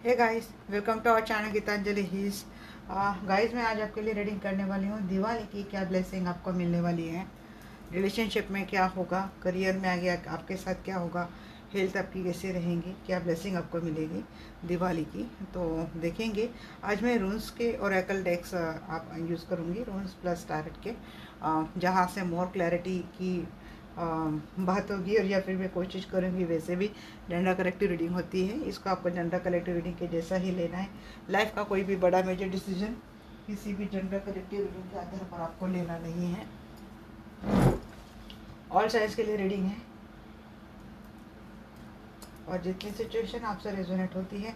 Hey guys, welcome to our channel Geetanjali heals. Guys, मैं आज आपके लिए रीडिंग करने वाली हूँ दिवाली की क्या ब्लेसिंग आपको मिलने वाली है। रिलेशनशिप में क्या होगा, करियर में आगे आपके साथ क्या होगा, हेल्थ आपकी कैसे रहेंगी, क्या ब्लेसिंग आपको मिलेगी दिवाली की, तो देखेंगे। आज मैं रून्स के ओरेकल डेक्स आप यूज़ करूँगी, रून्स प्लस टैरोट के, जहाँ से मोर क्लैरिटी की बात होगी। और या फिर मैं कोशिश करूँगी, वैसे भी जेंडर कलेक्टिव रीडिंग होती है, इसको आपको जेंडर कलेक्टिव रीडिंग के जैसा ही लेना है। लाइफ का कोई भी बड़ा मेजर डिसीजन किसी भी जेंडर कलेक्टिव रीडिंग के आधार पर आपको लेना नहीं है। ऑल साइज के लिए रीडिंग है और जितनी सिचुएशन आपसे रेजोनेट होती है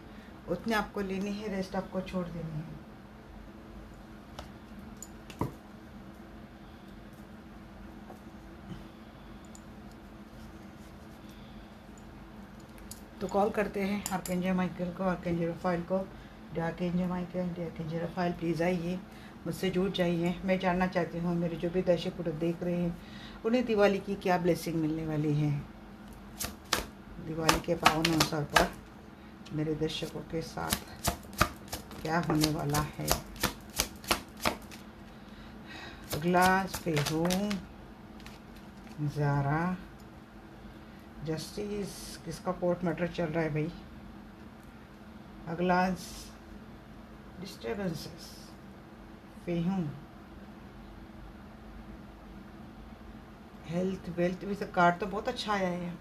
उतनी आपको लेनी है, रेस्ट आपको छोड़ देनी है। तो कॉल करते हैं आर्कएंजल माइकल को, आर्कएंजल रफाइल को। Archangel Michael, archangel Rafale, please आइए, मुझसे जुड़ जाइए। मैं जानना चाहती हूँ मेरे जो भी दर्शक देख रहे हैं उन्हें दिवाली की क्या ब्लेसिंग मिलने वाली है। दिवाली के पावन अवसर पर मेरे दर्शकों के साथ क्या होने वाला है। ग्लास पे हूँ, ज़ारा, जस्टिस, किसका कोर्ट मैटर चल रहा है भाई। अगला डिस्टर्बेंसेस पे हूँ, हेल्थ वेल्थ भी। कार्ड तो बहुत अच्छा आया है,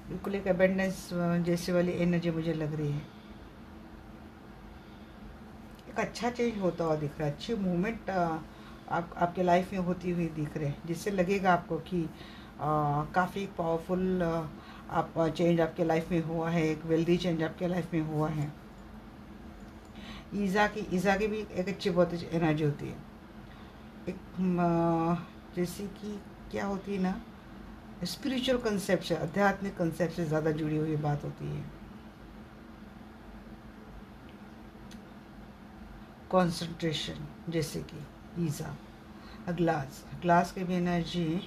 बिल्कुल एक अबेंडेंस जैसी वाली एनर्जी मुझे लग रही है। एक अच्छा चेंज होता हुआ दिख रहा है, अच्छी मूवमेंट आपके लाइफ में होती हुई दिख रहे हैं, जिससे लगेगा आपको कि काफ़ी पावरफुल आप चेंज आपके लाइफ में हुआ है, एक वेल्दी चेंज आपके लाइफ में हुआ है। ईज़ा की भी एक अच्छी बहुत अच्छी एनर्जी होती है, एक जैसे कि क्या होती है ना, स्पिरिचुअल कंसेप्ट से, आध्यात्मिक कंसेप्ट से ज़्यादा जुड़ी हुई बात होती है। कंसंट्रेशन, जैसे कि ईज़ा, ग्लास की भी एनर्जी,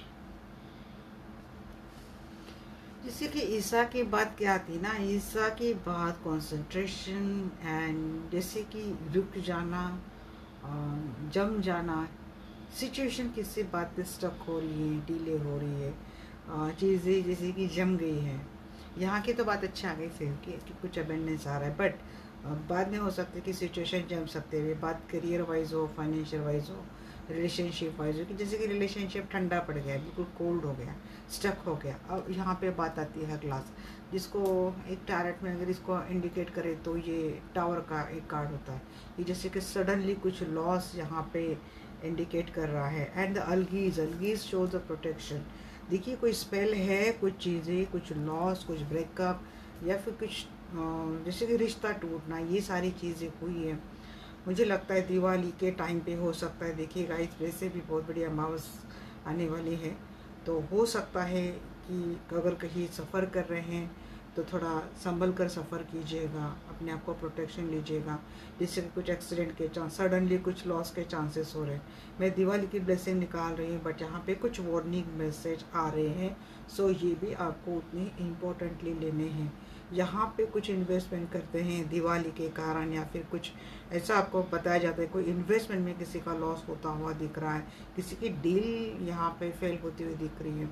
जैसे कि ईसा की बात क्या आती ना, ईसा की बात कंसंट्रेशन एंड जैसे कि रुक जाना, जम जाना, सिचुएशन किसी बात पे स्टक हो रही है, डिले हो रही है, चीज़ें जैसे कि जम गई हैं। यहाँ की तो बात अच्छा आ गई फिर कि कुछ अबेंडेंस आ रहा है, बट बाद में हो सकता है कि सिचुएशन जम सकते हुए, बात करियर वाइज हो, फाइनेंशियल वाइज हो, रिलेशनशिप वाइज हो, कि जैसे कि रिलेशनशिप ठंडा पड़ गया, बिल्कुल कोल्ड हो गया, स्टक हो गया। अब यहाँ पे बात आती है ग्लास, जिसको एक टैरेट में अगर इसको इंडिकेट करे तो ये टावर का एक कार्ड होता है, कि जैसे कि सडनली कुछ लॉस यहाँ पे इंडिकेट कर रहा है। And the Algiz shows the protection. देखिए कोई स्पेल है, कुछ चीज़ें, कुछ लॉस, कुछ ब्रेकअप, या फिर कुछ जैसे कि रिश्ता टूटना, ये सारी चीज़ें हुई है। मुझे लगता है दिवाली के टाइम पे हो सकता है। देखिए गाइस, वैसे भी बहुत बड़ी अमावस आने वाली है, तो हो सकता है कि अगर कहीं सफ़र कर रहे हैं तो थोड़ा संभल कर सफ़र कीजिएगा, अपने आप को प्रोटेक्शन लीजिएगा, जिससे कि कुछ एक्सीडेंट के चांस, सडनली कुछ लॉस के चांसेस हो रहे हैं। मैं दिवाली की ब्लेसिंग निकाल रही हूँ, बट यहाँ पे कुछ वार्निंग मैसेज आ रहे हैं, सो ये भी आपको उतनी इम्पोर्टेंटली लेने हैं। यहाँ पे कुछ इन्वेस्टमेंट करते हैं दिवाली के कारण, या फिर कुछ ऐसा आपको बताया जाता है, कोई इन्वेस्टमेंट में किसी का लॉस होता हुआ दिख रहा है, किसी की डील यहाँ पे फेल होती हुई दिख रही है,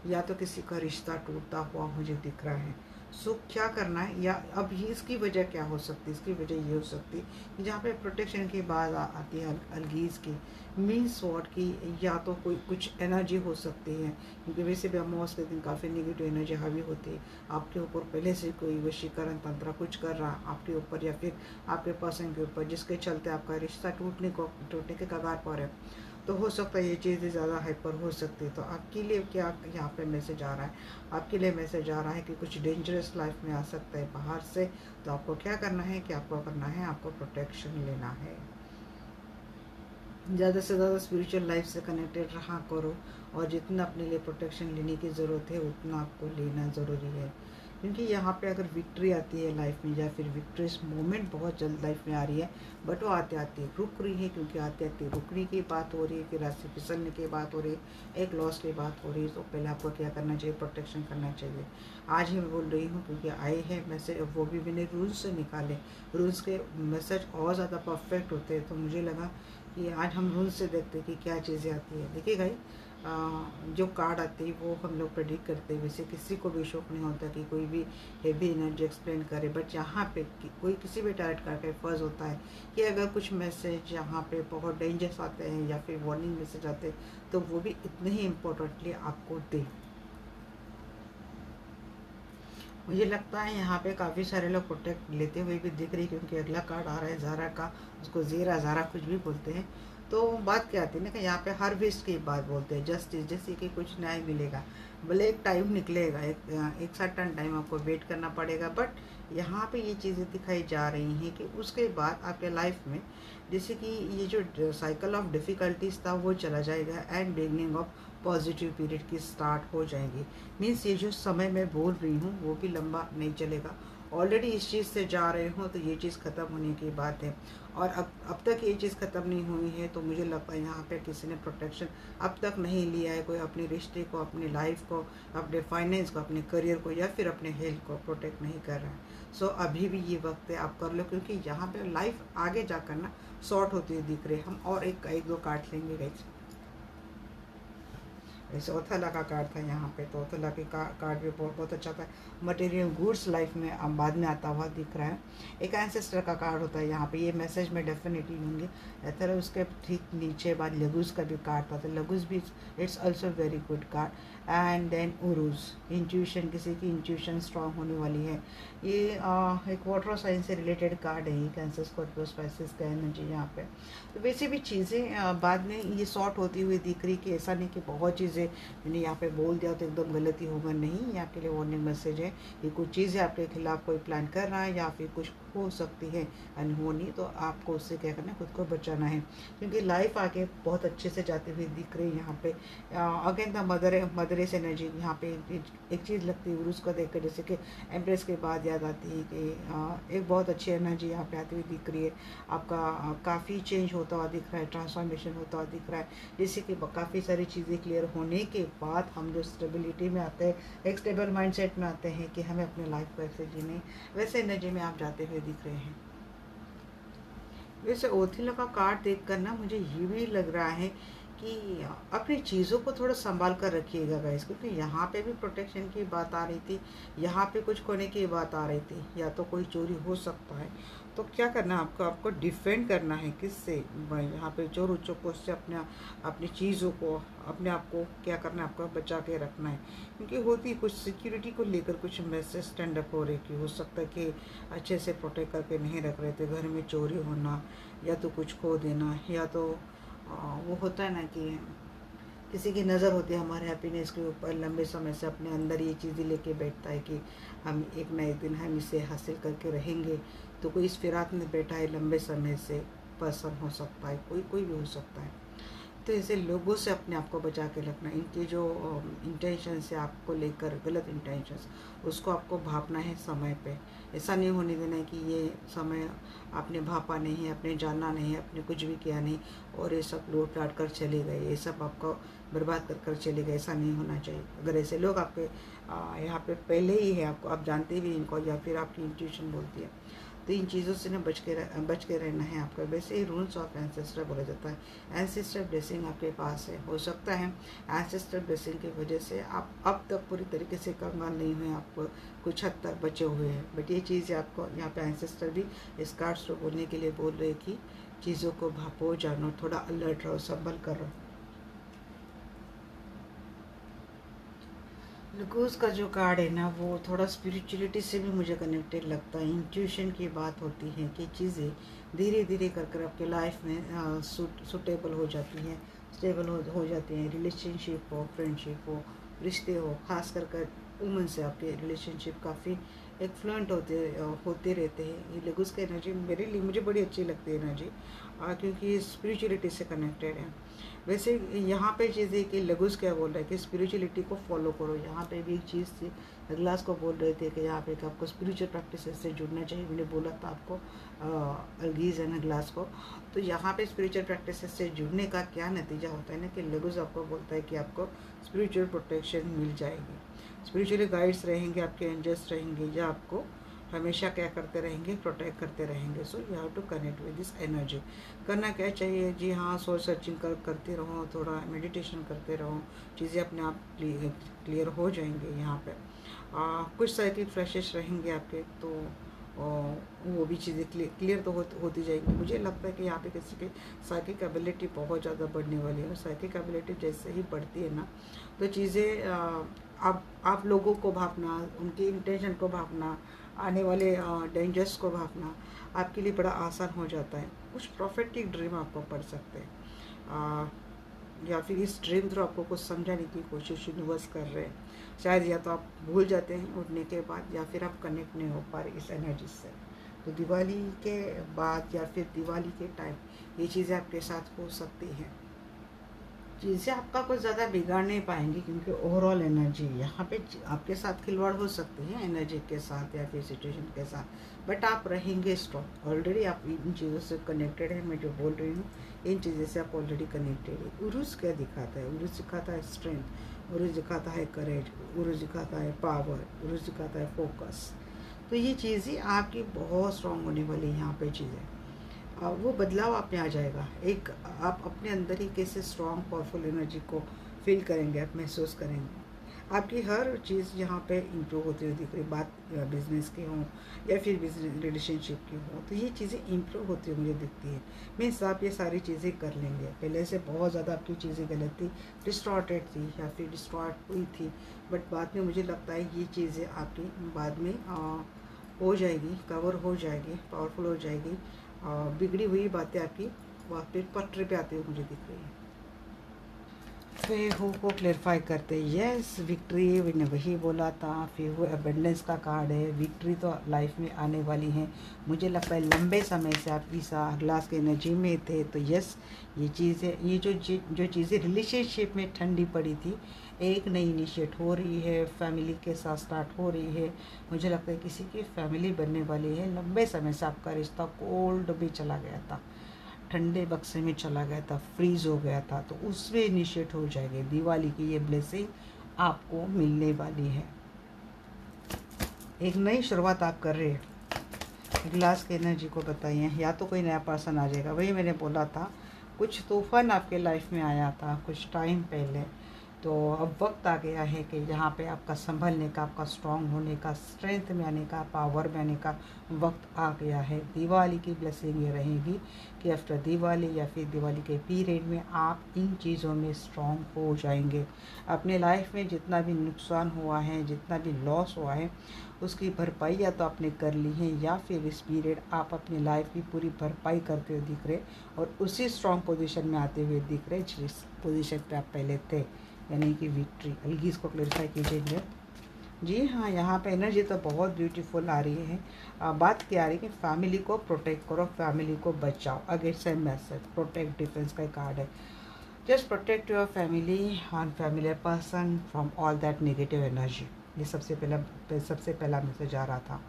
या तो किसी का रिश्ता टूटता हुआ मुझे दिख रहा है। सो क्या करना है, या अब ये इसकी वजह क्या हो सकती है, इसकी वजह ये हो सकती है कि जहाँ पे प्रोटेक्शन की बात आती है अलगीज की, मीन्स वॉट की, या तो कोई कुछ एनर्जी हो सकती है, क्योंकि वैसे भी अमावस के दिन काफ़ी नेगेटिव एनर्जी हावी होती है आपके ऊपर, पहले से कोई वशीकरण तंत्र कुछ कर रहा आपके ऊपर, या फिर आपके पर्सन के ऊपर, जिसके चलते आपका रिश्ता टूटने के कगार पर है। तो हो सकता है ये चीज़ें ज़्यादा हाइपर हो सकती है। तो आपके लिए क्या यहाँ पे मैसेज आ रहा है, आपके लिए मैसेज आ रहा है कि कुछ डेंजरस लाइफ में आ सकता है बाहर से। तो आपको क्या करना है, कि आपको करना है, आपको प्रोटेक्शन लेना है, ज़्यादा से ज़्यादा स्पिरिचुअल लाइफ से कनेक्टेड रहा करो, और जितना अपने लिए प्रोटेक्शन लेने की ज़रूरत है उतना आपको लेना ज़रूरी है। क्योंकि यहाँ पे अगर विक्ट्री आती है लाइफ में या फिर विक्ट्रीज मोमेंट बहुत जल्द लाइफ में आ रही है, बट वो आते आते रुक रही है, क्योंकि आते आते रुकने की बात हो रही है, फिर रास्ते फिसलने की बात हो रही है, एक लॉस की बात हो रही है। तो पहले आपको क्या करना चाहिए, प्रोटेक्शन करना चाहिए। आज ही मैं बोल रही हूँ क्योंकि आए हैं मैसेज, वो भी मैंने रूल्स से निकाले। रूल्स के मैसेज और ज़्यादा परफेक्ट होते हैं, तो मुझे लगा कि आज हम रूल्स से देखते हैं कि क्या चीज़ें आती है। देखिए भाई, जो कार्ड आते हैं वो हम लोग प्रेडिक्ट करते हैं, वैसे किसी को भी शौक नहीं होता कि कोई भी हेवी एनर्जी एक्सप्लेन करे, बट यहाँ पे कोई किसी भी टैरेट कार्ड का फर्ज होता है कि अगर कुछ मैसेज यहाँ पे बहुत डेंजरस आते हैं या फिर वार्निंग मैसेज आते हैं, तो वो भी इतने ही इम्पोर्टेंटली आपको दे। मुझे लगता है यहाँ पे काफ़ी सारे लोग प्रोटेक्ट लेते हुए भी दिख रही, क्योंकि अगला कार्ड आ रहा है ज़ारा का, उसको ज़ीरा ज़ारा कुछ भी बोलते हैं। तो बात क्या आती है ना कि यहाँ पे हार्वेस्ट की बात बोलते हैं, जस्टिस, जैसे कि कुछ न्याय मिलेगा। भले एक टाइम निकलेगा, एक सर्टन टाइम आपको वेट करना पड़ेगा, बट यहाँ पे ये चीज़ें दिखाई जा रही हैं कि उसके बाद आपके लाइफ में जैसे कि ये जो साइकिल ऑफ डिफ़िकल्टीज था वो चला जाएगा, and beginning of positive period की स्टार्ट हो जाएंगी। मीन्स ये जो समय मैं बोल रही हूँ वो भी लंबा नहीं चलेगा। ऑलरेडी इस चीज़ से जा रहे हो तो ये चीज़ ख़त्म होने की बात है, और अब तक ये चीज़ ख़त्म नहीं हुई है। तो मुझे लगता है यहाँ पे किसी ने प्रोटेक्शन अब तक नहीं लिया है, कोई अपने रिश्ते को, अपनी लाइफ को, अपने फाइनेंस को, अपने करियर को या फिर अपने हेल्थ को प्रोटेक्ट नहीं कर रहा है। सो अभी भी ये वक्त है, आप कर लो, क्योंकि यहाँ पे लाइफ आगे जाकर ना शॉर्ट होती हुई दिख रही है। हम और एक दो काट लेंगे गाइस। जैसे ओथला का कार्ड था यहाँ पे, तो ओथला के कार्ड भी बहुत अच्छा था। मटेरियल गुड्स लाइफ में अब बाद में आता हुआ दिख रहा है। एक एंसेस्टर का कार्ड होता है यहाँ पे, ये मैसेज में डेफिनेटली होंगे। तरह उसके ठीक नीचे बाद लगूज का भी कार्ड था, तो लगूज भी it's also very good card. And then Uruz, intuition, किसी की इंट्यूशन स्ट्रांग होने वाली है। ये एक वाटर साइंस से रिलेटेड कार्ड है, कैंसर, स्कॉर्पियो, स्पाइसिस का एनर्जी यहाँ पे। तो वैसे भी चीज़ें बाद में ये सॉर्ट होती हुई दिख रही, कि ऐसा नहीं कि बहुत चीज़ें मैंने यहाँ पे बोल दिया तो एकदम गलती होगा, नहीं। ये आपके लिए वार्निंग मैसेज है। ये कुछ चीज़ें आपके खिलाफ कोई प्लान कर रहा है या फिर कुछ हो सकती है अनहोनी, तो आपको उससे क्या करना है, खुद को बचाना है, क्योंकि लाइफ आगे बहुत अच्छे से जाती हुई दिख रही है यहाँ पे। अगेन द मदरेस एनर्जी यहाँ पे एक चीज़ लगती है उर्स को देख कर, जैसे कि एम्प्रेस के बाद याद आती है कि एक बहुत अच्छी एनर्जी यहाँ पे आती हुई दिख रही है। आपका काफ़ी चेंज होता हुआ दिख रहा है, ट्रांसफॉर्मेशन होता हुआ दिख रहा है, जैसे कि काफ़ी सारी चीज़ें क्लियर होने के बाद हम जो स्टेबिलिटी में आते हैं, एक स्टेबल माइंडसेट में आते हैं कि हमें अपने लाइफ को ऐसे जीने, वैसे एनर्जी में आप जाते हुए दिख रहे हैं। वैसे ओथिला का कार्ड देखकर ना मुझे ये भी लग रहा है कि अपनी चीज़ों को थोड़ा संभाल कर रखिएगा गाइस, क्योंकि यहाँ पे भी प्रोटेक्शन की बात आ रही थी, यहाँ पे कुछ खोने की बात आ रही थी, या तो कोई चोरी हो सकता है। तो क्या करना है आपको, आपको डिफेंड करना है किससे, यहाँ पे चोर उच्चों से अपनी चीज़ों को, अपने आप को क्या करना है, आपको बचा के रखना है। क्योंकि होती कुछ सिक्योरिटी को लेकर कुछ मैसेज स्टैंड अप हो रही, कि हो सकता है कि अच्छे से प्रोटेक्ट करके नहीं रख रहे थे, घर में चोरी होना, या तो कुछ खो देना, या तो वो होता है ना कि किसी की नज़र होती है हमारे हैप्पीनेस के ऊपर, लंबे समय से अपने अंदर ये चीज़ें लेके बैठता है कि हम एक ना एक दिन हम इसे हासिल करके रहेंगे। तो कोई इस फिराक में बैठा है लंबे समय से, पर्सन हो सकता है, कोई भी हो सकता है। तो ऐसे लोगों से अपने आप को बचा के रखना, इनके जो इंटेंशन से आपको लेकर गलत इंटेंशंस, उसको आपको भापना है समय पे। ऐसा नहीं होने देना है कि ये समय आपने भापा नहीं है, आपने जाना नहीं है, आपने कुछ भी किया नहीं और ये सब लूट लाट कर चले गए, ये सब आपको बर्बाद कर चले गए, ऐसा नहीं होना चाहिए। अगर ऐसे लोग आपके यहाँ पे पहले ही है, आपको आप जानते भी इनको, या फिर आपकी इंट्यूशन बोलती है, तो इन चीज़ों से ना बच के रहना है आपका। वैसे ही रूल्स ऑफ एंसेस्टर बोला जाता है, एंसेस्टर ब्लेसिंग आपके पास है। हो सकता है एंसेस्टर ब्लेसिंग की वजह से आप अब तक पूरी तरीके से कंगाल नहीं हुए, आप कुछ हद तक बचे हुए हैं, बट ये चीज़ आपको यहाँ पे एंसेस्टर भी इस कार्ड्स को बोलने के लिए बोल रहे कि चीज़ों को भापो, जानो, थोड़ा अलर्ट रहो, संभल कर रहो। लुकूस का जो कार्ड है ना, वो थोड़ा स्पिरिचुअलिटी से भी मुझे कनेक्टेड लगता है। इंट्यूशन की बात होती है कि चीज़ें धीरे धीरे कर आपके लाइफ में सूटेबल हो जाती हैं, स्टेबल हो जाती हैं। रिलेशनशिप हो, फ्रेंडशिप हो, रिश्ते हो, खास कर वुमन से आपके रिलेशनशिप काफ़ी एक फ्लुएंट होते रहते हैं। ये लुकूस की एनर्जी मेरे लिए, मुझे बड़ी अच्छी लगती है एनर्जी, क्योंकि स्पिरिचुअलिटी से कनेक्टेड है। वैसे यहाँ पे चीज़ है कि लगुस क्या बोल रहा है कि स्पिरिचुअलिटी को फॉलो करो। यहाँ पे भी एक चीज़ थी, ग्लास को बोल रहे थे कि यहाँ पे कि आपको स्पिरिचुअल प्रैक्टिस से जुड़ना चाहिए। मैंने बोला था आपको अलगीज एंड ग्लास को। तो यहाँ पे स्पिरिचुअल प्रैक्टिस से जुड़ने का क्या नतीजा होता है ना कि लगुस आपको बोलता है कि आपको स्पिरिचुअल प्रोटेक्शन मिल जाएगी, स्पिरिचुअली गाइड्स रहेंगे, आपके एंजल्स रहेंगे, या आपको हमेशा क्या करते रहेंगे, प्रोटेक्ट करते रहेंगे। So you have to connect with this energy. करना क्या चाहिए जी, हाँ सोल सर्चिंग करते रहो, थोड़ा मेडिटेशन करते रहो, चीज़ें अपने आप क्लियर हो जाएंगे। यहाँ पे कुछ साइकिल फ्लैशेस रहेंगे आपके, तो वो भी चीज़ें क्लियर तो होती जाएंगी। मुझे लगता है कि यहाँ पे किसी की साइकिक एबिलिटी बहुत ज़्यादा बढ़ने वाली है। साइकिक एबिलिटी जैसे ही बढ़ती है ना, तो चीज़ें आप लोगों को भापना, उनके इंटेंशन को भापना, आने वाले डेंजर्स को भापना आपके लिए बड़ा आसान हो जाता है। कुछ प्रॉफिटिक ड्रीम आपको पढ़ सकते हैं, या फिर इस ड्रीम थ्रू आपको कुछ समझाने की कोशिश यूनिवर्स कर रहे हैं। शायद या तो आप भूल जाते हैं उठने के बाद, या फिर आप कनेक्ट नहीं हो पा रहे इस एनर्जी से। तो दिवाली के बाद या फिर दिवाली के टाइम ये चीज़ें आपके साथ हो सकती हैं। चीज़ें आपका कुछ ज़्यादा बिगाड़ नहीं पाएंगी, क्योंकि ओवरऑल एनर्जी यहाँ पे आपके साथ खिलवाड़ हो सकती है एनर्जी के साथ या फिर सिचुएशन के साथ, बट आप रहेंगे स्ट्रॉन्ग। ऑलरेडी आप इन चीज़ों से कनेक्टेड है। मैं जो बोल रही हूँ इन चीज़ों से आप ऑलरेडी कनेक्टेड है। उरुस क्या दिखाता है? उरुस दिखाता है स्ट्रेंथ, उरुस दिखाता है करेज, उरुस दिखाता है पावर, उरुस दिखाता है फोकस। तो ये चीज़ें आपकी बहुत स्ट्रॉन्ग होने वाली है। यहाँ पे चीज़ें वो बदलाव आप में आ जाएगा। एक आप अपने अंदर ही कैसे स्ट्रॉन्ग पावरफुल एनर्जी को फील करेंगे, आप महसूस करेंगे। आपकी हर चीज़ यहाँ पे इम्प्रूव होती हुई दिख रही, बात बिजनेस की हो या फिर बिजनेस रिलेशनशिप की हो, तो ये चीज़ें इम्प्रूव होती हुई मुझे दिखती है। मीन्स आप ये सारी चीज़ें कर लेंगे। पहले से बहुत ज़्यादा आपकी चीज़ें गलत थी, डिस्टॉर्टेड थी या फिर डिस्टॉर्ट हुई थी, बट बाद में मुझे लगता है ये चीज़ें आपकी बाद में हो जाएगी, कवर हो जाएगी, पावरफुल हो जाएगी। बिगड़ी हुई बातें आपकी वापस पटरी पे आती हुई मुझे दिख रही है। फेहू को क्लेरिफाई करते हैं। यस, विक्ट्री मैंने वही बोला था। फेहू एबंडेंस का कार्ड है। विक्ट्री तो लाइफ में आने वाली है। मुझे लगता है लंबे समय से आप इस ग्लास के एनर्जी में थे, तो यस ये चीज़ें, ये जो चीज़ें रिलेशनशिप में ठंडी पड़ी थी, एक नई इनिशिएट हो रही है, फैमिली के साथ स्टार्ट हो रही है। मुझे लगता है किसी की फैमिली बनने वाली है। लंबे समय से आपका रिश्ता कोल्ड भी चला गया था, ठंडे बक्से में चला गया था, फ्रीज हो गया था, तो उसमें इनिशिएट हो जाएगी। दिवाली की ये ब्लेसिंग आपको मिलने वाली है। एक नई शुरुआत आप कर रहे हैं। ग्लास की एनर्जी को बताइए, या तो कोई नया पर्सन आ जाएगा। वही मैंने बोला था, कुछ तूफान आपके लाइफ में आया था कुछ टाइम पहले, तो अब वक्त आ गया है कि यहाँ पे आपका संभलने का, आपका स्ट्रांग होने का, स्ट्रेंथ में आने का, पावर में आने का वक्त आ गया है। दिवाली की ब्लेसिंग ये रहेगी कि आफ्टर दिवाली या फिर दिवाली के पीरियड में आप इन चीज़ों में स्ट्रांग हो जाएंगे। अपने लाइफ में जितना भी नुकसान हुआ है, जितना भी लॉस हुआ है, उसकी भरपाई या तो आपने कर ली है, या फिर इस पीरियड आप अपनी लाइफ की पूरी भरपाई करते हुए दिख रहे और उसी स्ट्रांग पोजीशन में आते हुए दिख रहे जिस पोजीशन पे आप पहले थे, यानी कि विक्ट्री। अलग इसको क्लैरिफाई कीजिए। जी हाँ, यहाँ पे एनर्जी तो बहुत ब्यूटीफुल आ रही है। बात क्या आ रही है कि फैमिली को प्रोटेक्ट करो, फैमिली को बचाओ। Again same message, protect defence का कार्ड है। Just protect your family and family person from all that negative energy. ये सबसे पहला मैसेज आ रहा था।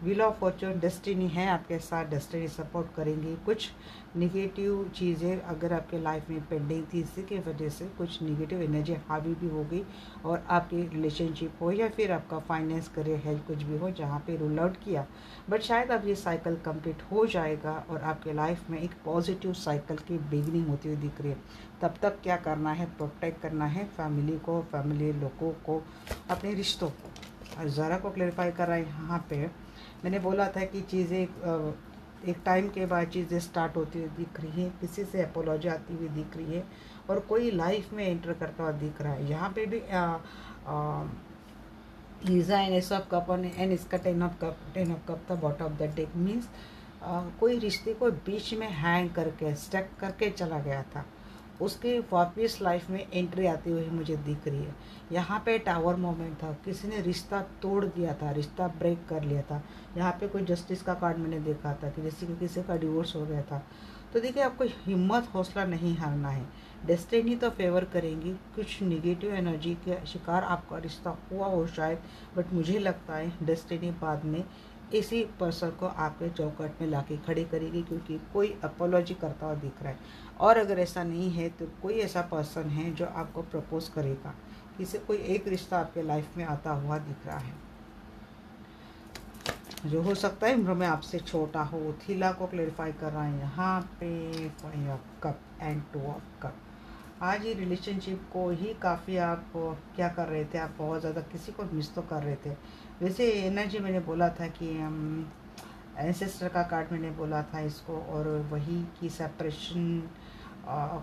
व्हील ऑफ फॉर्चून, डेस्टिनी है आपके साथ, डेस्टिनी सपोर्ट करेंगी। कुछ निगेटिव चीज़ें अगर आपके लाइफ में पेंडिंग थी, इसी की वजह से कुछ निगेटिव एनर्जी हावी भी हो गई, और आपकी रिलेशनशिप हो या फिर आपका फाइनेंस, करियर, हेल्थ, कुछ भी हो जहाँ पे रूल आउट किया, बट शायद अब ये साइकिल कंप्लीट हो जाएगा और आपके लाइफ में एक पॉजिटिव साइकिल की बिगनिंग होती हुई दिख रही है। तब तक क्या करना है? प्रोटेक्ट करना है फैमिली को, फैमिली लोगों को, अपने रिश्तों को। और ज़रा को क्लैरिफाई कर रहा है यहाँ पे। मैंने बोला था कि चीज़ें एक टाइम के बाद चीज़ें स्टार्ट होती हुई दिख रही हैं, किसी से अपोलॉजी आती हुई दिख रही है, और कोई लाइफ में एंटर करता हुआ दिख रहा है। यहाँ पे भी Lisa and S of cup and इसका टेन ऑफ कप था bottom of the deck. Means कोई रिश्ते को बीच में हैंग करके, स्टक करके चला गया था, उसकी वापस लाइफ में एंट्री आती हुई मुझे दिख रही है। यहाँ पे टावर मोमेंट था, किसी ने रिश्ता तोड़ दिया था, रिश्ता ब्रेक कर लिया था। यहाँ पे कोई जस्टिस का कार्ड मैंने देखा था कि जैसे कि किसी का डिवोर्स हो गया था, तो देखिए आपको हिम्मत हौसला नहीं हारना है। डेस्टिनी तो फेवर करेंगी, कुछ निगेटिव एनर्जी के शिकार आपका रिश्ता हुआ हो शायद, बट मुझे लगता है डेस्टिनी बाद में इसी पर्सन को आपके चौखट में लाके खड़े करेगी, क्योंकि कोई अपोलॉजी करता हुआ दिख रहा है। और अगर ऐसा नहीं है तो कोई ऐसा पर्सन है जो आपको प्रपोज करेगा, किसी कोई एक रिश्ता आपके लाइफ में आता हुआ दिख रहा है, जो हो सकता है उम्र में आपसे छोटा हो। थीला को क्लेरिफाई कर रहा है यहाँ पे, 5 of cup and 2 of cup. आज ये रिलेशनशिप को ही काफ़ी आप क्या कर रहे थे, आप बहुत ज़्यादा किसी को मिस तो कर रहे थे। वैसे एनर्जी मैंने बोला था कि एंसेस्टर का कार्ड मैंने बोला था इसको, और वही की सेपरेशन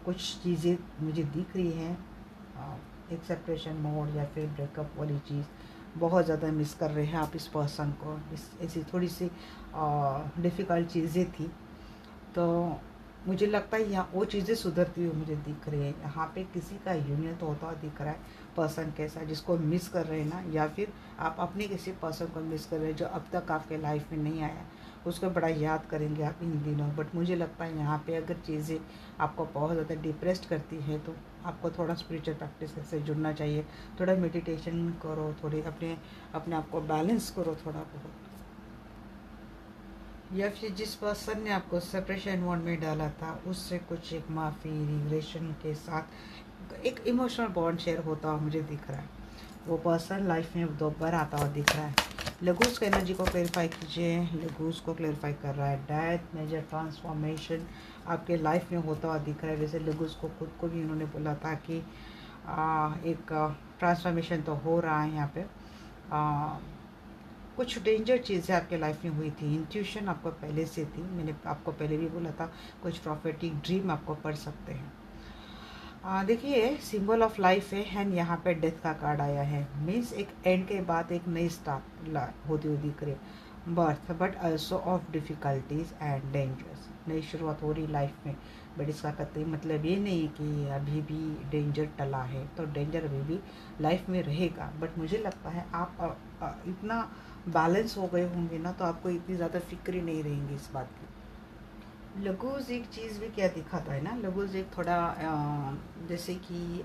कुछ चीज़ें मुझे दिख रही हैं, एक सेपरेशन मोड या फिर ब्रेकअप वाली चीज़ बहुत ज़्यादा मिस कर रहे हैं आप इस पर्सन को। इस ऐसी थोड़ी सी डिफ़िकल्ट चीज़ें थी, तो मुझे लगता है यहाँ वो चीज़ें सुधरती हुई मुझे दिख रही है। यहाँ पे किसी का यूनियन तो होता दिख रहा है पर्सन के साथ, जिसको मिस कर रहे हैं ना, या फिर आप अपने किसी पर्सन को मिस कर रहे हैं जो अब तक आपके लाइफ में नहीं आया, उसको बड़ा याद करेंगे आप इन दिनों। बट मुझे लगता है यहाँ पे अगर चीज़ें आपको बहुत ज़्यादा डिप्रेस्ड करती है तो आपको थोड़ा स्पिरिचुअल प्रैक्टिस से जुड़ना चाहिए, थोड़ा मेडिटेशन करो, थोड़ी अपने अपने आप को बैलेंस करो थोड़ा बहुत। या फिर जिस पर्सन ने आपको सेपरेशन मोड में डाला था उससे कुछ एक माफ़ी रिग्रेशन के साथ एक इमोशनल बॉन्ड शेयर होता हुआ मुझे दिख रहा है। वो पर्सन लाइफ में दोबारा आता हुआ दिख रहा है। लगूस की एनर्जी को क्लेरिफाई कीजिए। लगूस को क्लेरिफाई कर रहा है डेथ, मेजर ट्रांसफॉर्मेशन आपके लाइफ में होता हुआ दिख रहा है। वैसे लगूस को खुद को भी इन्होंने बोला था कि एक ट्रांसफॉर्मेशन तो हो रहा है यहाँ पे। कुछ डेंजर चीज़ें आपके लाइफ में हुई थी, इंट्यूशन आपको पहले से थी, मैंने आपको पहले भी बोला था, कुछ प्रॉफिटिक ड्रीम आपको पढ़ सकते हैं। देखिए सिंबल ऑफ लाइफ है एंड यहाँ पे डेथ का कार्ड आया है, मीन्स एक एंड के बाद एक नई स्टार्ट होती हुई दिख रही है। Birth but also of difficulties and dangers, नई शुरुआत हो रही लाइफ में। बट इसका कतई मतलब ये नहीं कि अभी भी डेंजर टला है, तो डेंजर अभी भी लाइफ में रहेगा। बट मुझे लगता है आप इतना बैलेंस हो गए होंगे ना, तो आपको इतनी ज़्यादा फिक्र ही नहीं रहेंगी इस बात की। लगूज एक चीज़ भी क्या दिखाता है ना, लगूज एक थोड़ा जैसे कि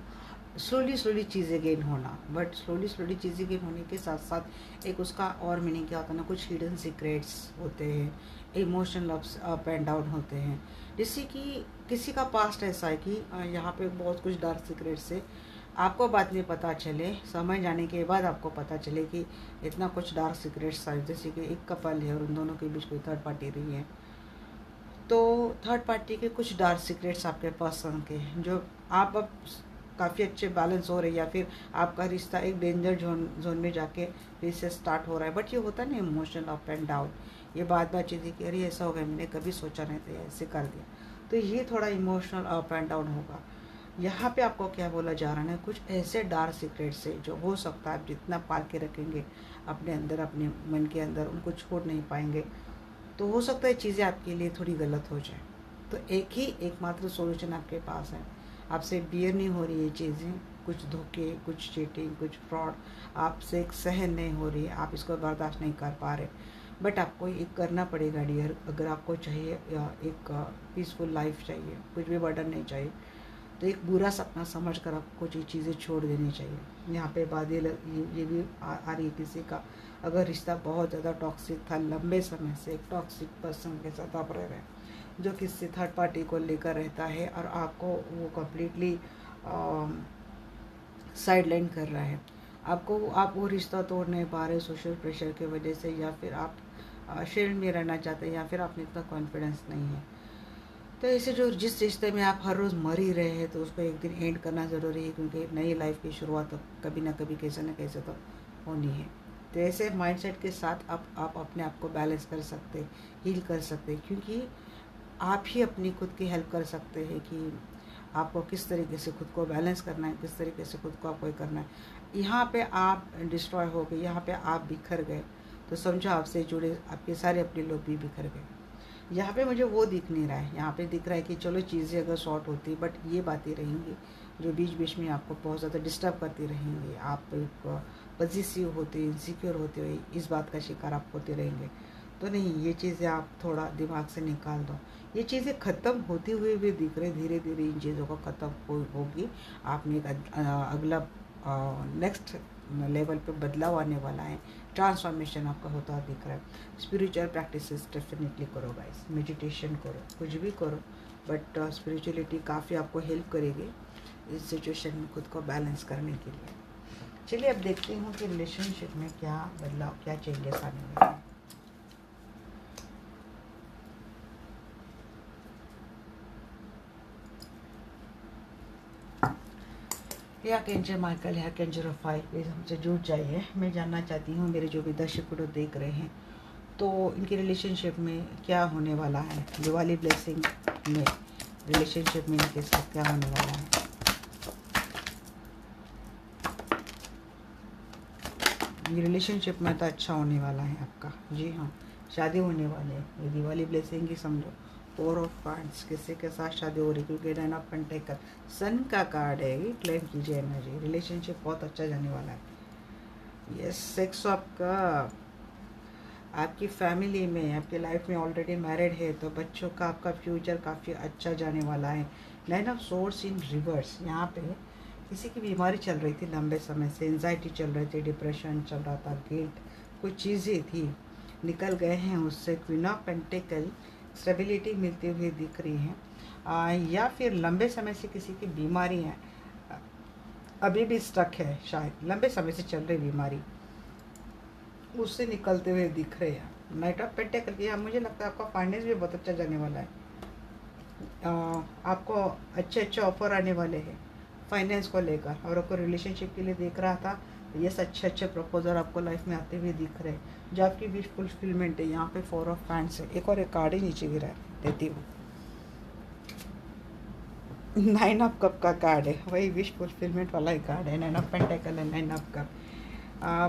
स्लोली चीज़ें गेन होना, बट स्लोली चीज़ें गेन होने के साथ साथ एक उसका और मीनिंग क्या होता है ना, कुछ हिडन सीक्रेट्स होते हैं, इमोशनल अप एंड डाउन होते हैं। जैसे कि किसी का पास्ट ऐसा है कि यहाँ पे बहुत कुछ डार्क सीक्रेट्स है, आपको बाद में पता चले, समय जाने के बाद आपको पता चले कि इतना कुछ डार्क सीक्रेट्स है। जैसे कि एक कपल है और उन दोनों के बीच कोई थर्ड पार्टी रही है, तो थर्ड पार्टी के कुछ डार्क सीक्रेट्स आपके पर्सन के हैं, जो आप अब काफ़ी अच्छे बैलेंस हो रहे हैं, या फिर आपका रिश्ता एक डेंजर जोन में जाके फिर से स्टार्ट हो रहा है। बट ये होता है ना इमोशनल अप एंड डाउन, ये बात चीज़ें कि अरे ऐसा हो गया, मैंने कभी सोचा नहीं था, ऐसे कर दिया, तो ये थोड़ा इमोशनल अप एंड डाउन होगा। यहाँ पे आपको क्या बोला जा रहा है, कुछ ऐसे डार्क सीक्रेट्स है जो हो सकता है आप जितना पाल के रखेंगे अपने अंदर, अपने मन के अंदर, उनको छोड़ नहीं पाएंगे, तो हो सकता है चीज़ें आपके लिए थोड़ी गलत हो जाए। तो एकमात्र सॉल्यूशन आपके पास है, आपसे बियर नहीं हो रही ये चीज़ें, कुछ धोखे, कुछ चीटिंग, कुछ फ्रॉड आपसे सहन नहीं हो रही है, आप इसको बर्दाश्त नहीं कर पा रहे, बट आपको एक करना पड़ेगा डियर। अगर आपको चाहिए एक पीसफुल लाइफ चाहिए, कुछ भी बर्डन नहीं चाहिए, तो एक बुरा सपना समझ कर आपको कुछ चीज़ें छोड़ देनी चाहिए। यहाँ पे बादल ये भी आ रही है किसी का, अगर रिश्ता बहुत ज़्यादा टॉक्सिक था, लंबे समय से एक टॉक्सिक पर्सन के साथ आप रह रहे हैं जो किसी थर्ड पार्टी को लेकर रहता है और आपको वो कम्प्लीटली साइड लाइन कर रहा है, आप वो रिश्ता तोड़ नहीं पा रहे सोशल प्रेशर की वजह से, या फिर आप शेयर में रहना चाहते हैं, या फिर आप में इतना कॉन्फिडेंस नहीं है। तो ऐसे जो जिस रिश्ते में आप हर रोज़ मर ही रहे हैं, तो उसको एक दिन एंड करना ज़रूरी है, क्योंकि नई लाइफ की शुरुआत तो कभी ना कभी कैसे ना कैसे तो होनी है। तो ऐसे माइंडसेट के साथ आप अपने आप को बैलेंस कर सकते, हील कर सकते, क्योंकि आप ही अपनी खुद की हेल्प कर सकते हैं कि आपको किस तरीके से खुद को बैलेंस करना है, किस तरीके से खुद को आपको करना है। यहाँ पे आप डिस्ट्रॉय हो गए, यहाँ पे आप बिखर गए, तो समझो आपसे जुड़े आपके सारे अपने लोग भी बिखर गए। यहाँ पे मुझे वो दिख नहीं रहा है, यहाँ पे दिख रहा है कि चलो चीज़ें अगर शॉर्ट होती, बट ये बातें रहेंगी जो बीच बीच में आपको बहुत ज़्यादा डिस्टर्ब करती रहेंगी। आप एक पॉजिटिव होते, इनसिक्योर होते हुए इस बात का शिकार आप होते रहेंगे। तो नहीं, ये चीज़ें आप थोड़ा दिमाग से निकाल दो। ये चीज़ें ख़त्म होती हुई भी दिख रही, धीरे धीरे इन चीज़ों का ख़त्म होगी। आपने एक अगला नेक्स्ट लेवल पे बदलाव आने वाला है, ट्रांसफॉर्मेशन आपका होता हुआ दिख रहा है। स्पिरिचुअल प्रैक्टिसेस डेफिनेटली करो गाइस, मेडिटेशन करो, कुछ भी करो, बट स्पिरिचुअलिटी काफ़ी आपको हेल्प करेगी इस सिचुएशन में खुद को बैलेंस करने के लिए। चलिए अब देखते हूँ कि रिलेशनशिप में क्या बदलाव, क्या चेंजेस आने वाले हैं। या कैंजर माइकल या कैंजर ऑफ फाइव, प्लीज़ हमसे जुड़ जाइए। मैं जानना चाहती हूँ मेरे जो भी दर्शक वीडियो देख रहे हैं, तो इनकी रिलेशनशिप में क्या होने वाला है। दिवाली ब्लेसिंग में रिलेशनशिप में इनके साथ क्या होने वाला है। ये रिलेशनशिप में तो अच्छा होने वाला है आपका, जी हाँ, शादी होने वाली है। ये दिवाली ब्लेसिंग ही समझो। 4 ऑफ कार्ड्स, किसी के साथ शादी हो रही, क्योंकि 9 ऑफ पेंटिकल सन का कार्ड है। ये क्लेम कीजिए एनर्जी, रिलेशनशिप बहुत अच्छा जाने वाला है। यस, 6 ऑफ कप, आपकी फैमिली में, आपके लाइफ में ऑलरेडी मैरिड है तो बच्चों का आपका फ्यूचर काफ़ी अच्छा जाने वाला है। 9 ऑफ सोर्स इन रिवर्स, यहाँ पे किसी की बीमारी चल रही थी लंबे समय से, एंजाइटी चल रही थी, डिप्रेशन चल रहा था, गिल्ट, कुछ चीज़ें थी, निकल गए हैं उससे। क्वीन ऑफ पेंटिकल, स्टेबिलिटी मिलती हुई दिख रही है। या फिर लंबे समय से किसी की बीमारी है, अभी भी स्टक है, शायद लंबे समय से चल रही बीमारी, उससे निकलते हुए दिख रहे हैं। नाइट ऑफ पेंटिकल की, मुझे लगता है आपका फाइनेंस भी बहुत अच्छा जाने वाला है। आपको अच्छे अच्छे ऑफर आने वाले हैं फाइनेंस को लेकर, और आपको रिलेशनशिप के लिए देख रहा था तो ये अच्छे अच्छे प्रपोजल आपको लाइफ में आते हुए दिख रहे हैं, जो आपकी विश फुलफिलमेंट है। यहाँ पे 4 ऑफ हैंड्स है, एक और एक कार्ड ही नीचे गिरा है, देती हूँ। 9 ऑफ कप का कार्ड है, वही विश फुलफिलमेंट वाला ही कार्ड है। 9 ऑफ पेंटिकल है, 9 ऑफ कप।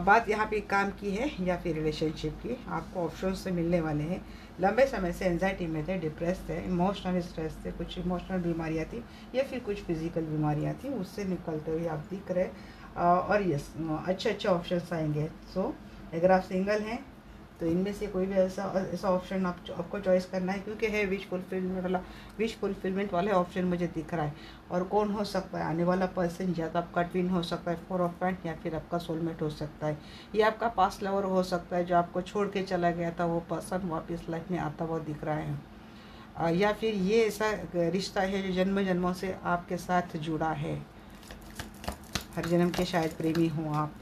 बात यहाँ पे काम की है या फिर रिलेशनशिप की, आपको ऑप्शन से मिलने वाले हैं। लंबे समय से एंजाइटी में थे, डिप्रेस थे, इमोशनल स्ट्रेस थे, कुछ इमोशनल बीमारियाँ थी या फिर कुछ फिजिकल बीमारियाँ थी, उससे निकलते हुए आप दिख रहे। और यस, अच्छे अच्छे ऑप्शंस आएंगे। सो अगर आप सिंगल हैं तो इनमें से कोई भी ऐसा ऑप्शन आपको चॉइस करना है, क्योंकि है विश फुलफिलमेंट वाले ऑप्शन मुझे दिख रहा है। और कौन हो सकता है आने वाला पर्सन, या तो आपका ट्विन हो सकता है 4 ऑफ पैंट, या फिर आपका सोलमेट हो सकता है, या आपका पास्ट लवर हो सकता है जो आपको छोड़ के चला गया था, वो पर्सन वापस लाइफ में आता हुआ दिख रहा है। या फिर ये ऐसा रिश्ता है जो जन्म जन्मों से आपके साथ जुड़ा है, हर जन्म के शायद प्रेमी हो आप।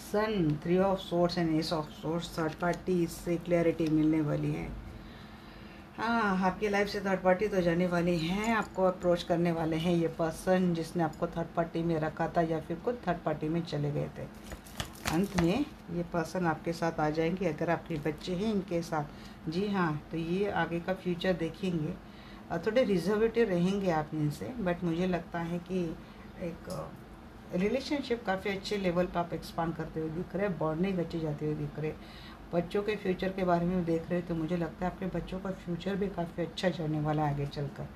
सन, 3 of source and S of source, third party से क्लैरिटी मिलने वाली है। हाँ, आपकी लाइफ से थर्ड पार्टी तो जाने वाली हैं, आपको अप्रोच करने वाले हैं ये पर्सन जिसने आपको थर्ड पार्टी में रखा था या फिर खुद थर्ड पार्टी में चले गए थे। अंत में ये पर्सन आपके साथ आ जाएंगे, अगर आपके बच्चे हैं इनके साथ, जी हाँ, तो ये आगे का फ्यूचर देखेंगे। थोड़े रिजर्वेटिव रहेंगे आप इनसे, बट मुझे लगता है कि एक रिलेशनशिप काफ़ी अच्छे लेवल पर आप एक्सपांड करते हुए दिख रहे हैं, बॉन्डिंग अच्छी जाते हुए दिख रहे। बच्चों के फ्यूचर के बारे में देख रहे तो मुझे लगता है आपके बच्चों का फ्यूचर भी काफ़ी अच्छा जाने वाला है आगे चलकर।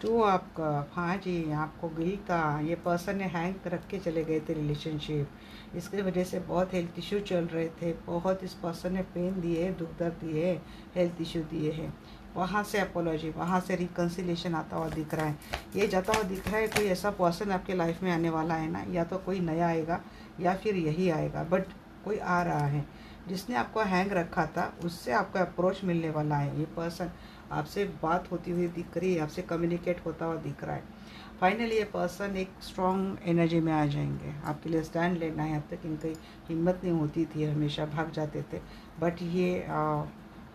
तो आपका, हाँ जी, आपको गिल था, ये पर्सन ने हैंग रख के चले गए थे रिलेशनशिप, इसके वजह से बहुत हेल्थ इशू चल रहे थे, बहुत इस पर्सन ने पेन दिए, दुख दर्द दिए, हेल्थ इशू दिए हैं। वहाँ से अपोलॉजी, वहाँ से रिकन्सिलेशन आता हुआ दिख रहा है। ये जाता हुआ दिख रहा है, कोई ऐसा पर्सन आपके लाइफ में आने वाला है ना, या तो कोई नया आएगा या फिर यही आएगा, बट कोई आ रहा है जिसने आपको हैंग रखा था, उससे आपको अप्रोच मिलने वाला है। ये पर्सन आपसे बात होती हुई दिख रही है, आपसे कम्युनिकेट होता हुआ दिख रहा है। फाइनली ये पर्सन एक स्ट्रॉन्ग एनर्जी में आ जाएंगे, आपके लिए स्टैंड लेना है। अब तक इनकी हिम्मत नहीं होती थी, हमेशा भाग जाते थे, बट ये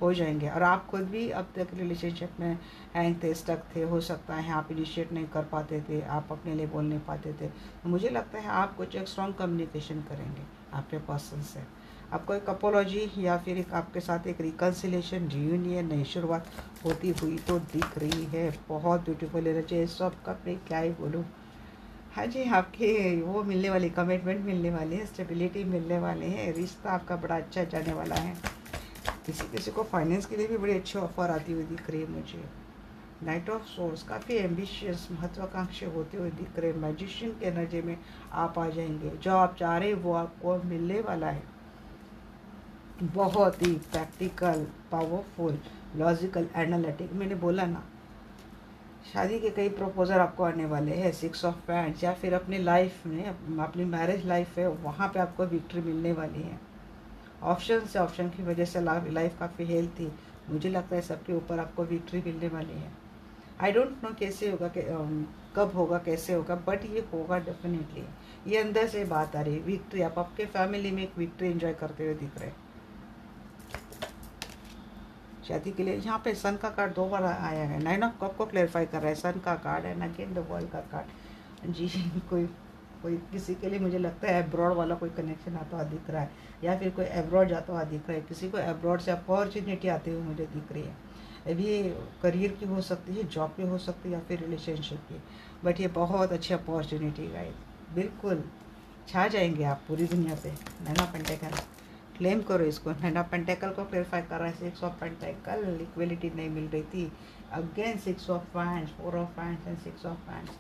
हो जाएंगे। और आप खुद भी अब तक रिलेशनशिप में हैंग थे, स्टक थे, हो सकता है आप इनिशिएट नहीं कर पाते थे, आप अपने लिए बोल नहीं पाते थे, तो मुझे लगता है आप कुछ एक स्ट्रॉन्ग कम्युनिकेशन करेंगे आपके पर्सन से। आपको एक अपोलॉजी या फिर एक आपके साथ एक रिकन्सिलेशन, रियूनियन, नई शुरुआत होती हुई तो दिख रही है। बहुत ब्यूटीफुल एनर्जी है सबका, क्या ही बोलूँ। हाँ जी, आपके वो मिलने वाली, कमिटमेंट मिलने वाली है, स्टेबिलिटी मिलने वाली है, रिश्ता आपका बड़ा अच्छा जाने वाला है। किसी किसी को फाइनेंस के लिए भी बड़ी अच्छी ऑफर आती हुई दिख रही है मुझे। नाइट ऑफ सोर्स काफ़ी एम्बिशियस, महत्वाकांक्षी होते हुए दिख रहे, मैजिशियन के एनर्जी में आप आ जाएंगे। जो आप चाह रहे हैं वो आपको मिलने वाला है। बहुत ही प्रैक्टिकल, पावरफुल, लॉजिकल, एनालिटिक। मैंने बोला ना, शादी के कई प्रपोजल आपको आने वाले हैं। 6 ऑफ पैंट्स, या फिर अपनी लाइफ में, अपनी मैरिज लाइफ है वहाँ पे आपको विक्ट्री मिलने वाली है। ऑप्शन से, ऑप्शन की वजह से लाइफ काफ़ी हेल्थ थी, मुझे लगता है सबके ऊपर आपको विक्ट्री मिलने वाली है। आई डोंट नो कैसे होगा, कब होगा, कैसे होगा, बट ये होगा डेफिनेटली। ये अंदर से बात आ रही है, विक्ट्री। आप आपके फैमिली में एक विक्ट्री एंजॉय करते हुए दिख रहे हैं शादी के लिए। यहाँ पे सन का कार्ड 2 बार आया है। 9 ऑफ कप को क्लेरिफाई कर रहा है, सन का card and again the world का कार्ड। जी कोई कोई किसी के लिए मुझे लगता है एब्रॉड वाला कोई कनेक्शन आता हुआ दिख रहा है, या फिर कोई एब्रॉड जाता हुआ दिख रहा है। किसी को एब्रॉड से अपॉर्चुनिटी आती हुई मुझे दिख रही है। अभी करियर की हो सकती है, जॉब की हो सकती है, या फिर रिलेशनशिप की, बट ये बहुत अच्छी अपॉर्चुनिटी गाइस। बिल्कुल छा जाएंगे आप पूरी दुनिया पे। 9 ऑफ पेंटेकल क्लेम करो इसको। 9 ऑफ पेंटेकल को क्लेरिफाई कर रहा है। 6 ऑफ पेंटेकल इक्वलिटी नहीं मिल रही थी, again 6 of pants, 4 of pants and 6 of pants.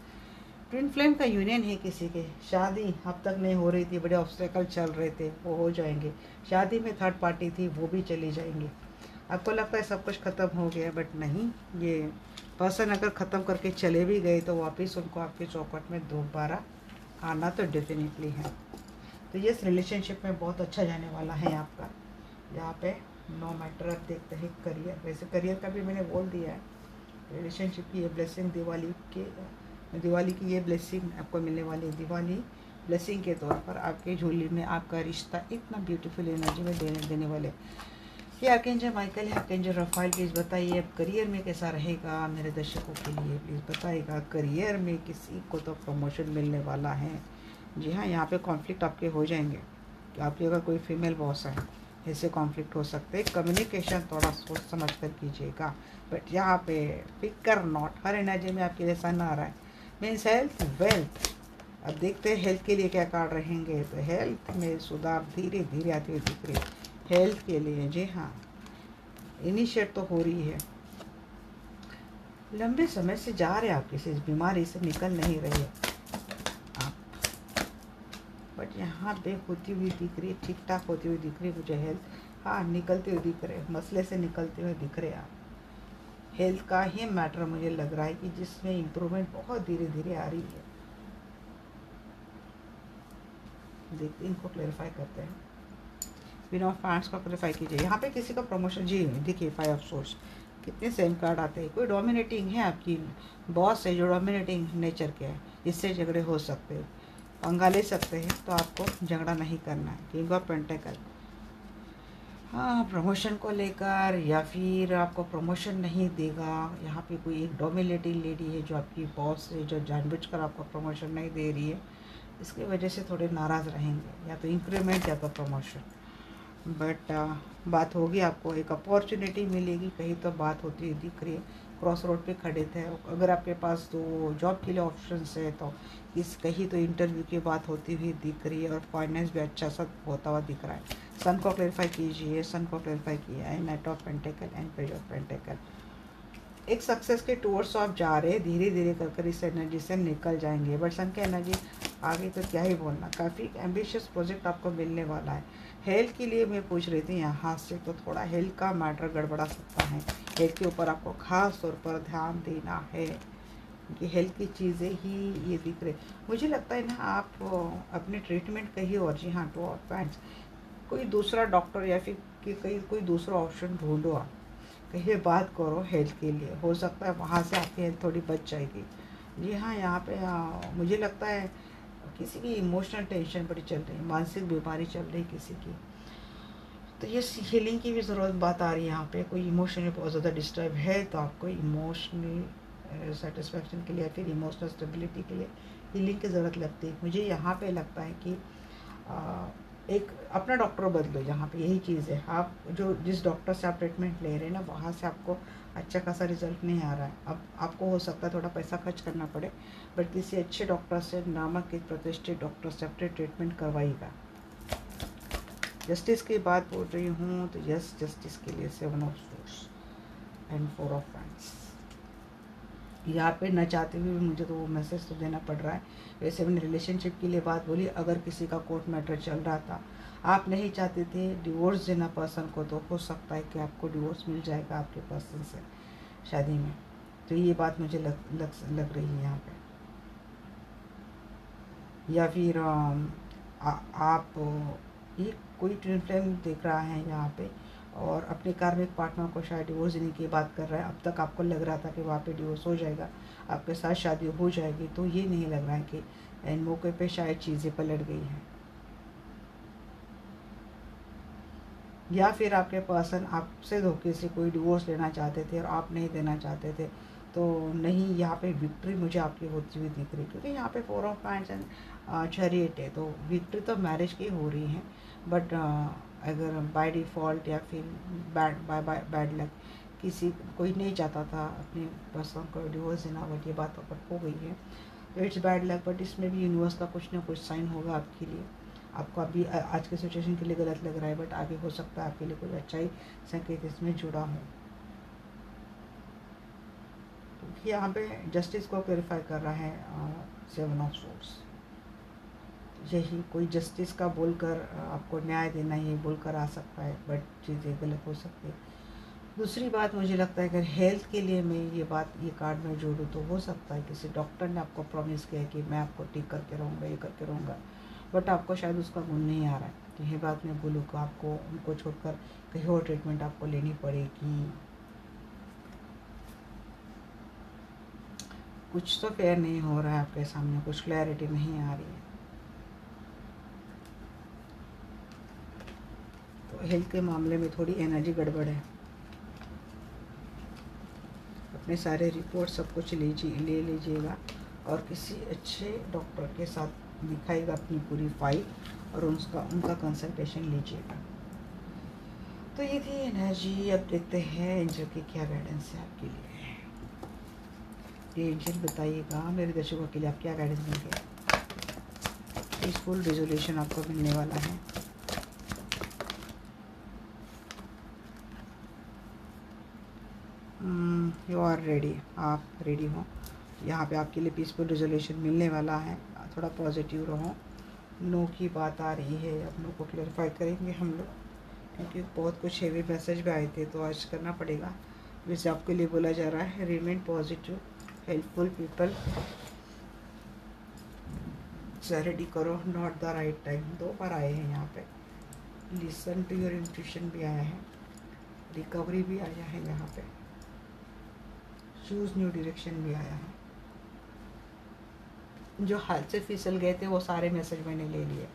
Twin flame का यूनियन है किसी के। शादी अब तक नहीं हो रही थी, बड़े ऑब्स्टेकल चल रहे थे, वो हो जाएंगे। शादी में थर्ड पार्टी थी, वो भी चली जाएंगी। आपको लगता है सब कुछ ख़त्म हो गया, बट नहीं। ये पर्सन अगर ख़त्म करके चले भी गए तो वापस उनको आपके चौखट में दोबारा आना तो डेफिनेटली है। तो ये रिलेशनशिप में बहुत अच्छा जाने वाला है आपका। यहाँ पे नो मैटर। अब देखते हैं करियर। वैसे करियर का भी मैंने बोल दिया है। रिलेशनशिप की ये ब्लेसिंग दिवाली की ये ब्लेसिंग आपको मिलने वाली है। दिवाली ब्लेसिंग के तौर पर आपके झोली में आपका रिश्ता इतना ब्यूटीफुल एनर्जी में देने वाले। ये आर्कएंजल माइकल है, आर्कएंजल रफाइल। प्लीज़ बताइए अब करियर में कैसा रहेगा मेरे दर्शकों के लिए। प्लीज़ बताइएगा करियर में किसी को तो प्रमोशन मिलने वाला है। जी हाँ, यहाँ पे कॉन्फ्लिक्ट आपके हो जाएंगे कि आपकी अगर कोई फीमेल बॉस है, ऐसे कॉन्फ्लिक्ट हो सकते हैं। कम्युनिकेशन थोड़ा सोच समझ कर कीजिएगा। बट यहाँ पे फिकर नॉट, हर एनर्जी में आपके लिए सन आ रहा है। Means health, wealth. अब देखते हैं हेल्थ के लिए क्या कार्ड रहेंगे। तो हेल्थ में सुधार धीरे धीरे आती हुई दिख रही है हेल्थ के लिए। जी हाँ, इनिशिएट तो हो रही है। लंबे समय से जा रहे आप किसी बीमारी से निकल नहीं रहे आप, बट यहाँ पे होती हुई दिख रही है, ठीक ठाक होती हुई दिख रही है मुझे हेल्थ। हाँ, निकलते हुए दिख रहे, मसले से निकलते हुए दिख रहे आप। हेल्थ का ही मैटर मुझे लग रहा है कि जिसमें इम्प्रूवमेंट बहुत धीरे धीरे आ रही है। देखते इनको क्लेरिफाई करते हैं। बिना फैंस को क्लेरिफाई कीजिए। यहाँ पे किसी का प्रमोशन, जी देखिए 5 ऑफ सोर्स, कितने सेम कार्ड आते हैं। कोई डोमिनेटिंग है, आपकी बॉस है जो डोमिनेटिंग नेचर के है, इससे झगड़े हो सकते हैं, पंगा ले सकते हैं। तो आपको झगड़ा नहीं करना है। किंग ऑफ पेंटेकल, हाँ, प्रमोशन को लेकर, या फिर आपको प्रमोशन नहीं देगा। यहाँ पे कोई एक डोमिनेटिंग लेडी है जो आपकी बॉस है, जो जानबूझकर आपको प्रमोशन नहीं दे रही है। इसकी वजह से थोड़े नाराज़ रहेंगे, या तो इंक्रीमेंट या तो प्रमोशन। बट बात होगी, आपको एक अपॉर्चुनिटी मिलेगी। कहीं तो बात होती हुई दिख रही है। क्रॉस रोड पे खड़े थे, अगर आपके पास तो जॉब के लिए ऑप्शंस है तो कहीं तो इंटरव्यू की बात होती हुई दिख रही है, और फाइनेंस भी अच्छा सा होता हुआ दिख रहा है। सन को क्लेरिफाई कीजिए। सन को क्लेरिफाई किया है। Night of pentacle and page of pentacle. एक सक्सेस के टूवर्ड्स आप जा रहे हैं, धीरे धीरे कर इस एनर्जी से निकल जाएंगे। बट सन की एनर्जी आगे तो क्या ही बोलना, काफ़ी एम्बिशियस प्रोजेक्ट आपको मिलने वाला है। हेल्थ के लिए मैं पूछ रही थी यहाँ से, तो थोड़ा हेल्थ का मैटर गड़बड़ा सकता है। हेल्थ के ऊपर आपको खास तौर पर ध्यान देना है कि हेल्थ की चीज़ें ही ये दिख रहे। मुझे लगता है ना आप अपने ट्रीटमेंट कहीं और, जी हाँ, 2 ऑफ पैंट्स, कोई दूसरा डॉक्टर या फिर कि कहीं कोई दूसरा ऑप्शन ढूंढो आप, कहीं बात करो हेल्थ के लिए। हो सकता है वहाँ से आपकी हेल्थ थोड़ी बच जाएगी। जी हाँ, यहाँ पे मुझे लगता है किसी की इमोशनल टेंशन बड़ी चल रही है, मानसिक बीमारी चल रही किसी की, तो ये हीलिंग की भी ज़रूरत बात आ रही है। यहाँ पे कोई इमोशनली बहुत ज़्यादा डिस्टर्ब है, तो आपको इमोशनली सेटिस्फैक्शन के लिए या फिर इमोशनल स्टेबिलिटी के लिए हीलिंग की ज़रूरत लगती है। मुझे यहाँ पे लगता है कि एक अपना डॉक्टर बदलो। यहाँ पे यही चीज़ है, आप जो जिस डॉक्टर से आप ट्रीटमेंट ले रहे हैं ना, वहाँ से आपको अच्छा खासा रिजल्ट नहीं आ रहा है। अब आपको हो सकता है थोड़ा पैसा खर्च करना पड़े, बट किसी अच्छे डॉक्टर से, नामक एक प्रतिष्ठित डॉक्टर से अपने ट्रीटमेंट करवाइएगा। जस्टिस की बात बोल रही हूँ तो यस, जस्टिस के लिए 7 of source and 4 of pants. यहाँ पे न चाहते हुए भी मुझे तो वो मैसेज तो देना पड़ रहा है। वैसे मैंने रिलेशनशिप के लिए बात बोली, अगर किसी का कोर्ट मैटर चल रहा था, आप नहीं चाहते थे डिवोर्स देना पर्सन को, तो हो सकता है कि आपको डिवोर्स मिल जाएगा आपके पर्सन से शादी में। तो ये बात मुझे लग रही है यहाँ पे। या फिर आप ये कोई ट्विन फ्लेम देख रहा है यहाँ पे, और अपने कार्मिक पार्टनर को शायद डिवोर्स देने की बात कर रहा है। अब तक आपको लग रहा था कि वहाँ पे डिवोर्स हो जाएगा, आपके साथ शादी हो जाएगी, तो ये नहीं लग रहा है कि इन मौके पे शायद चीज़ें पलट गई हैं। या फिर आपके पर्सन आपसे धोखे से कोई डिवोर्स लेना चाहते थे और आप नहीं देना चाहते थे, तो नहीं, यहाँ पे विक्ट्री मुझे आपकी होती हुई दिख रही, क्योंकि यहाँ पे 4 ऑफ पैंट्स एंड चैरियट है, तो विक्ट्री तो मैरिज की हो रही है। बट अगर बाय डिफ़ॉल्ट या फिर बैड लक, किसी कोई नहीं चाहता था अपने पर्सन को डिवोर्स देना, बट ये बात हो गई है, तो इट्स बैड लक। बट इसमें भी यूनिवर्स का कुछ ना कुछ साइन होगा आपके लिए। आपको अभी आज के सिचुएशन के लिए गलत लग रहा है, बट आगे हो सकता है आपके लिए कोई अच्छा ही संकेत इसमें जुड़ा हो। तो यहाँ पे जस्टिस को क्लेरिफाई कर रहा है 7 ऑफ सोर्ड्स। यही कोई जस्टिस का बोलकर आपको न्याय देना, ये बोलकर आ सकता है, बट चीज़ें गलत हो सकती है। दूसरी बात मुझे लगता है, अगर हेल्थ के लिए मैं ये कार्ड में जोड़ूँ, तो हो सकता है किसी डॉक्टर ने आपको प्रॉमिस किया है कि मैं आपको ठीक करके रहूँगा, ये करके रहूँगा, बट आपको शायद उसका गुण नहीं आ रहा है। तो ये बात मैं बोलूँ कि आपको उनको छोड़कर कहीं और ट्रीटमेंट आपको लेनी पड़ेगी। कुछ तो फेयर नहीं हो रहा है आपके सामने, कुछ क्लैरिटी नहीं आ रही है। तो हेल्थ के मामले में थोड़ी एनर्जी गड़बड़ है। अपने सारे रिपोर्ट सब कुछ ले लीजिएगा और किसी अच्छे डॉक्टर के साथ दिखाएगा अपनी पूरी फाइल, और उनका कंसल्टेशन लीजिएगा। तो ये थी एनर्जी। अब देखते हैं एंजल की क्या गाइडेंस है आपके लिए। ये एंजल बताइएगा मेरे दर्शकों के लिए आप क्या गाइडेंस देंगे। पीसफुल रिजोल्यूशन आपको मिलने वाला है। यू आर रेडी, आप रेडी हो। यहाँ पे आपके लिए पीसफुल रिजोल्यूशन मिलने वाला है। थोड़ा पॉजिटिव रहो। नो की बात आ रही है, अब नो को क्लैरिफाई करेंगे हम लोग, क्योंकि बहुत कुछ हेवी मैसेज भी आए थे, तो आज करना पड़ेगा। वैसे आपके लिए बोला जा रहा है remain positive, helpful people, ready करो, नॉट द राइट टाइम। 2 बार आए हैं यहाँ पे। लिसन टू योर इंट्यूशन भी आया है, रिकवरी भी आया है यहाँ पे, चूज न्यू डायरेक्शन भी आया है। जो हाथ से फिसल गए थे वो सारे मैसेज मैंने ले लिए।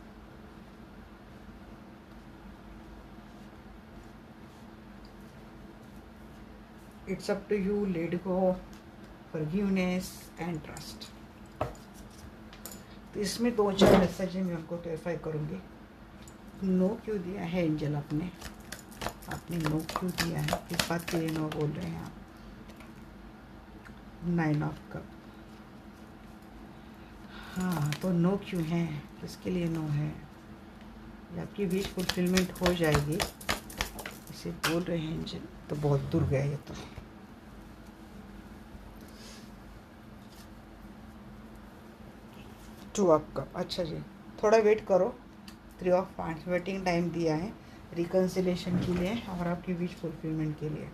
It's up to you, let go, forgiveness and trust. तो इसमें 2-4 मैसेज मैं उनको क्लैरिफाई करूँगी। नो क्यों दिया है एंजल आपने नो क्यों दिया है, किस बात के लिए नो बोल रहे हैं आप। 9 ऑफ कप। हाँ, तो नो क्यों है, किसके लिए नो है। ये आपकी विश फुलफिलमेंट हो जाएगी, इसे बोल रहे हैं एंजल। तो बहुत दूर गया ये तो। टू ऑफ कप, अच्छा जी, थोड़ा वेट करो। 3 ऑफ वांड्स, वेटिंग टाइम दिया है रिकन्सिलेशन के लिए और आपकी विश फुलफिलमेंट के लिए।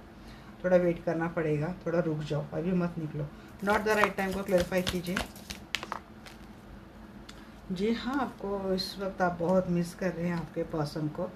थोड़ा वेट करना पड़ेगा, थोड़ा रुक जाओ, अभी मत निकलो। नॉट द राइट टाइम को क्लैरिफाई कीजिए। जी हाँ, आपको इस वक्त आप बहुत मिस कर रहे हैं आपके पर्सन को,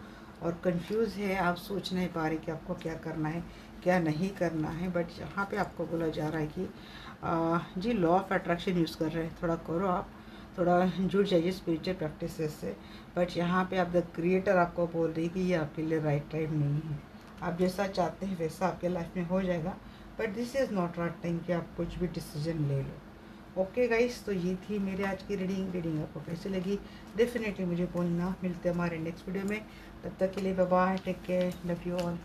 और कंफ्यूज है, आप सोच नहीं पा रहे कि आपको क्या करना है क्या नहीं करना है। बट यहाँ पे आपको बोला जा रहा है कि जी लॉ ऑफ अट्रैक्शन यूज़ कर रहे हैं, थोड़ा करो आप, थोड़ा जुड़ जाइए स्पिरिचुअल प्रैक्टिसेस से। बट यहाँ पे आप द क्रिएटर आपको बोल रही है कि ये आपके लिए राइट टाइम नहीं है। आप जैसा चाहते हैं वैसा आपके लाइफ में हो जाएगा, but this is not right time कि आप कुछ भी डिसीजन ले लो। ओके गाइस, तो ये थी मेरे आज की रीडिंग आपको कैसी लगी डेफिनेटली मुझे बोलना। मिलते हैं हमारे नेक्स्ट वीडियो में, तब तक के लिए bye bye, take care, love you all.